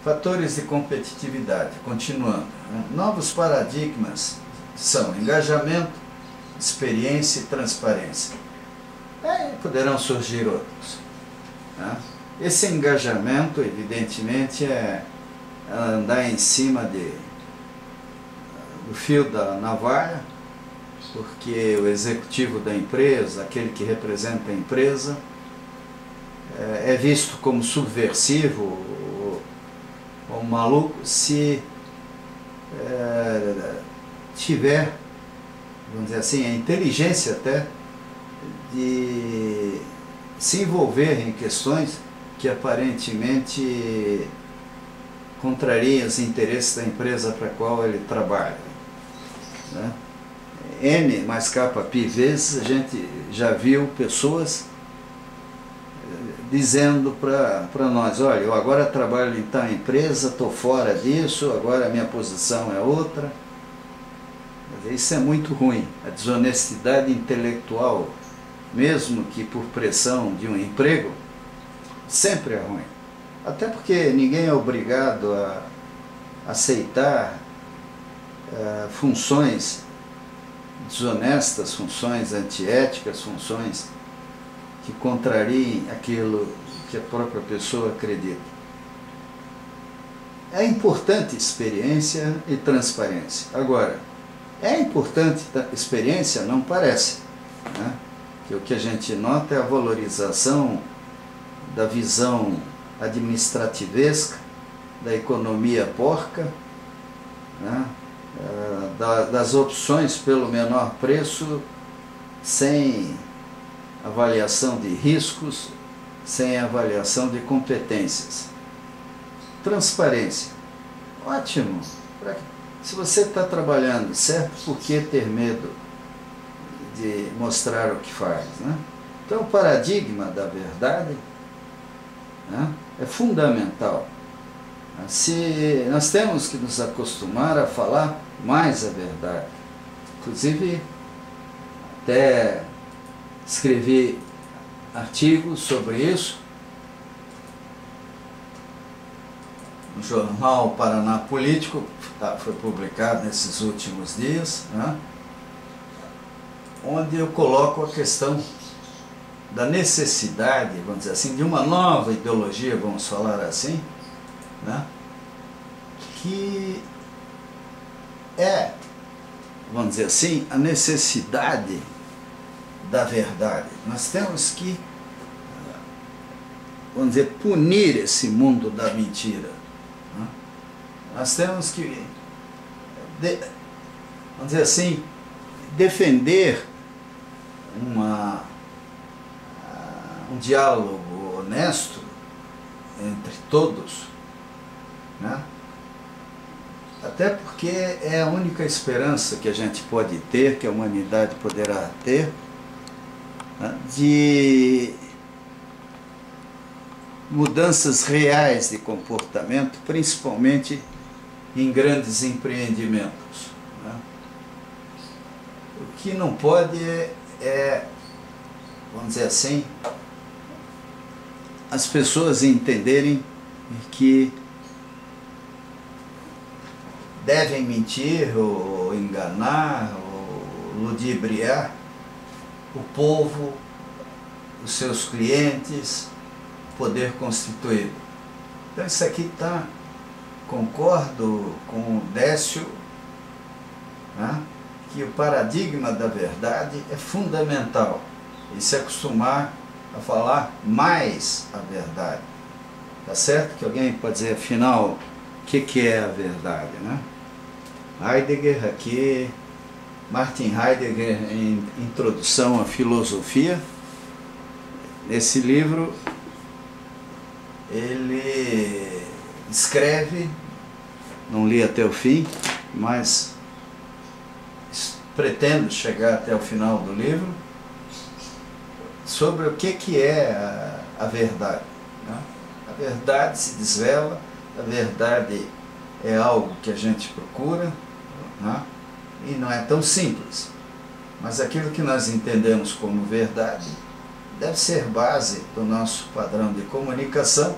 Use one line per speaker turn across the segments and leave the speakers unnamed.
Fatores de competitividade, continuando. Novos paradigmas são engajamento, experiência e transparência. Poderão surgir outros. Esse engajamento, evidentemente, é andar em cima do fio da navalha, porque o executivo da empresa, aquele que representa a empresa, é visto como subversivo ou maluco se tiver, vamos dizer assim, a inteligência até de se envolver em questões que aparentemente contrariam os interesses da empresa para a qual ele trabalha. N mais capa pi vezes a gente já viu pessoas dizendo para nós: olha, eu agora trabalho em tal empresa, estou fora disso, agora a minha posição é outra. Isso é muito ruim. A desonestidade intelectual, mesmo que por pressão de um emprego, sempre é ruim. Até porque ninguém é obrigado a aceitar funções desonestas, funções antiéticas, funções que contrariem aquilo que a própria pessoa acredita. É importante experiência e transparência. Agora, é importante experiência? Não parece. Que o que a gente nota é a valorização da visão administrativesca, da economia porca, das opções pelo menor preço, sem avaliação de riscos, sem avaliação de competências. Transparência. Ótimo. Se você está trabalhando certo, por que ter medo de mostrar o que faz? Então, o paradigma da verdade é fundamental. Se nós temos que nos acostumar a falar mais a verdade. Inclusive, até escrevi artigos sobre isso no jornal Paraná Político, foi publicado nesses últimos dias, onde eu coloco a questão da necessidade, vamos dizer assim, de uma nova ideologia, vamos falar assim, que é, vamos dizer assim, a necessidade da verdade. Nós temos que, vamos dizer, punir esse mundo da mentira. Nós temos que, vamos dizer assim, defender um diálogo honesto entre todos, até porque é a única esperança que a gente pode ter, que a humanidade poderá ter, de mudanças reais de comportamento, principalmente em grandes empreendimentos. O que não pode vamos dizer assim, as pessoas entenderem que devem mentir ou enganar ou ludibriar o povo, os seus clientes, o poder constituído. Então isso aqui concordo com o Décio, que o paradigma da verdade é fundamental e se acostumar a falar mais a verdade. Tá certo? Que alguém pode dizer, afinal, o que é a verdade, Heidegger aqui, Martin Heidegger em Introdução à Filosofia, nesse livro ele escreve, não li até o fim, mas pretendo chegar até o final do livro, sobre o que é a verdade. A verdade se desvela, a verdade é algo que a gente procura, e não é tão simples. Mas aquilo que nós entendemos como verdade deve ser base do nosso padrão de comunicação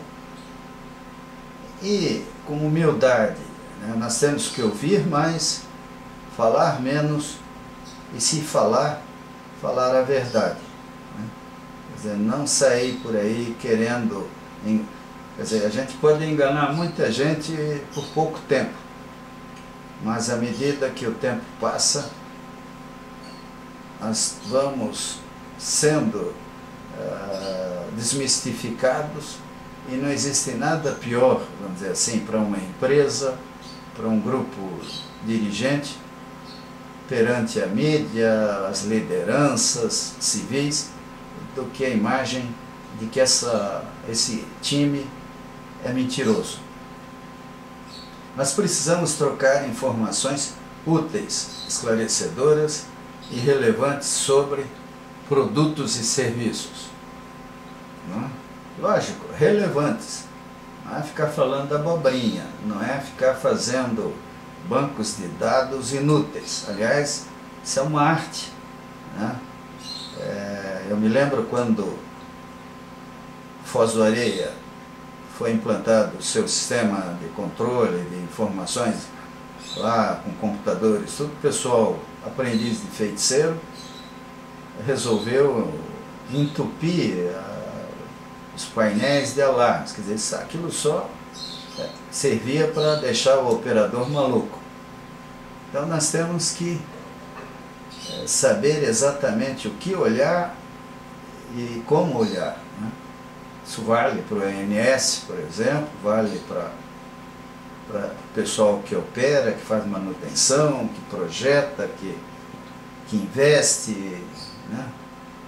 E com humildade, né, nós temos que ouvir mais, falar menos e, se falar, falar a verdade. Né? Quer dizer, não sair por aí querendo... Quer dizer, a gente pode enganar muita gente por pouco tempo, mas à medida que o tempo passa, nós vamos sendo desmistificados, e não existe nada pior, vamos dizer assim, para uma empresa, para um grupo dirigente, perante a mídia, as lideranças civis, do que a imagem de que esse time é mentiroso. Nós precisamos trocar informações úteis, esclarecedoras e relevantes sobre produtos e serviços. Não? Lógico, relevantes. Não é ficar falando abobrinha, não é ficar fazendo bancos de dados inúteis. Aliás, isso é uma arte. Né? Eu me lembro quando Foz do Areia foi implantado o seu sistema de controle de informações lá com computadores, todo o pessoal, aprendiz de feiticeiro, resolveu entupir os painéis de alarmes. Quer dizer, aquilo só servia para deixar o operador maluco. Então nós temos que saber exatamente o que olhar e como olhar. Né? Isso vale para o ONS, por exemplo, vale para o pessoal que opera, que faz manutenção, que projeta, que investe. Né?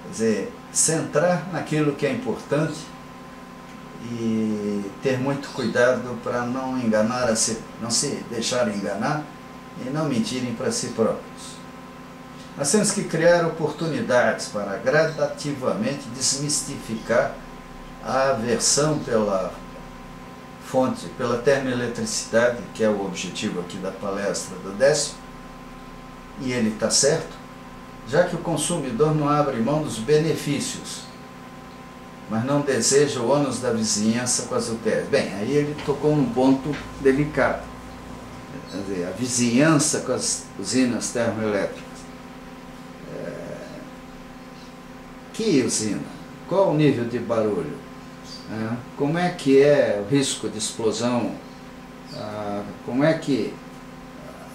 Quer dizer, centrar naquilo que é importante e ter muito cuidado para não enganar não se deixar enganar e não mentirem para si próprios. Nós temos que criar oportunidades para gradativamente desmistificar a aversão pela fonte, pela termoeletricidade, que é o objetivo aqui da palestra do Décio, e ele está certo, já que o consumidor não abre mão dos benefícios, mas não deseja o ônus da vizinhança com as UTS. Bem, aí ele tocou num ponto delicado. Quer dizer, a vizinhança com as usinas termoelétricas. Que usina? Qual o nível de barulho? Como é que é o risco de explosão? Como é que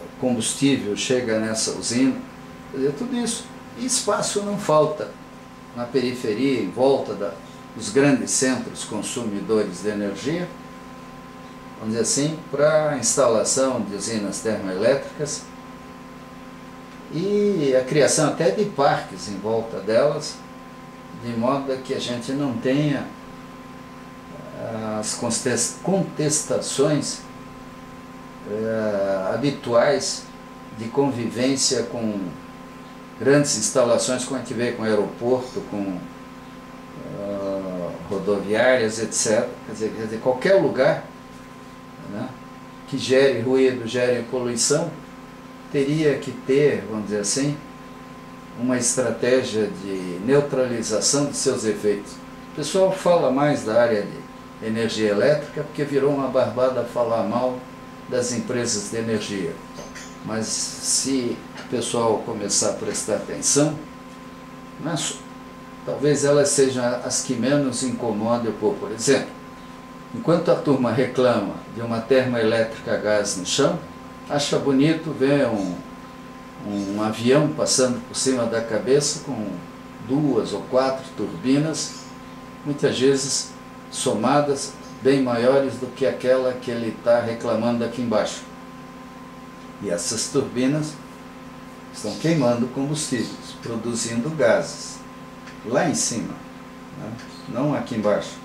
o combustível chega nessa usina? Quer dizer, tudo isso. E espaço não falta na periferia, em volta dos grandes centros consumidores de energia, vamos dizer assim, para a instalação de usinas termoelétricas e a criação até de parques em volta delas, de modo que a gente não tenha as contestações habituais de convivência com grandes instalações, como a gente vê com aeroporto, com rodoviárias, etc. Quer dizer, qualquer lugar, né, que gere ruído, gere poluição, teria que ter, vamos dizer assim, uma estratégia de neutralização de seus efeitos. O pessoal fala mais da área de energia elétrica porque virou uma barbada falar mal das empresas de energia. Mas se o pessoal começar a prestar atenção, talvez elas sejam as que menos incomodam o povo. Por exemplo, enquanto a turma reclama de uma termoelétrica a gás no chão, acha bonito ver um avião passando por cima da cabeça com 2 ou 4 turbinas, muitas vezes somadas, bem maiores do que aquela que ele está reclamando aqui embaixo. E essas turbinas estão queimando combustíveis, produzindo gases, lá em cima, né? Não aqui embaixo.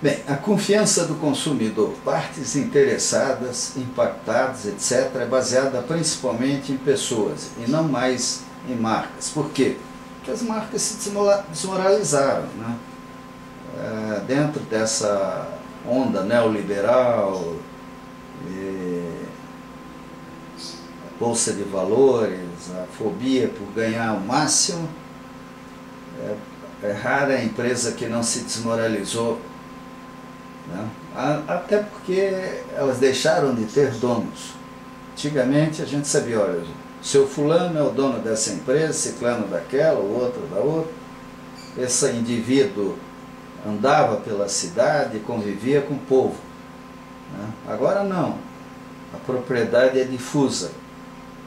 Bem, a confiança do consumidor, partes interessadas, impactadas, etc., é baseada principalmente em pessoas e não mais em marcas. Por quê? Porque as marcas se desmoralizaram, né? Dentro dessa onda neoliberal, bolsa de valores, a fobia por ganhar o máximo, é rara a empresa que não se desmoralizou né? Até porque elas deixaram de ter donos. Antigamente a gente sabia, olha, seu fulano é o dono dessa empresa, ciclano daquela, o outro da outra. Esse indivíduo andava pela cidade e convivia com o povo, né? Agora não, a propriedade é difusa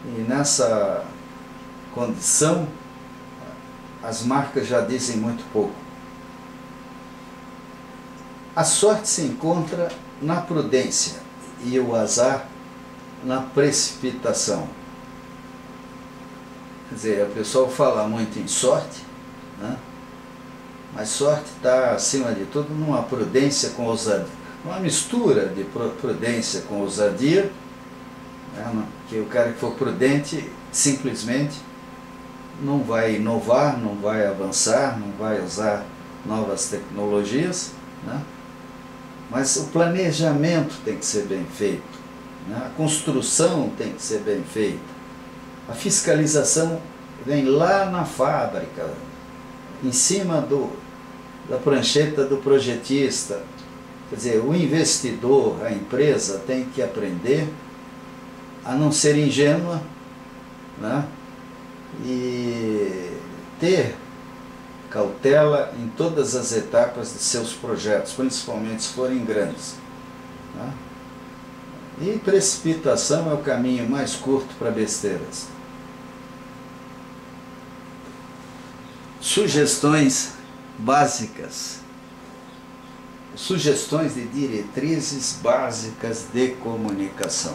e nessa condição as marcas já dizem muito pouco. A sorte se encontra na prudência e o azar na precipitação. Quer dizer, o pessoal fala muito em sorte, né? Mas sorte está, acima de tudo, numa prudência com ousadia. Uma mistura de prudência com ousadia, né? Que o cara que for prudente, simplesmente, não vai inovar, não vai avançar, não vai usar novas tecnologias, né? Mas o planejamento tem que ser bem feito, né? A construção tem que ser bem feita. A fiscalização vem lá na fábrica, em cima da prancheta do projetista. Quer dizer, o investidor, a empresa, tem que aprender a não ser ingênua, né? E ter cautela em todas as etapas de seus projetos, principalmente se forem grandes, né? E precipitação é o caminho mais curto para besteiras. Sugestões básicas, sugestões de diretrizes básicas de comunicação.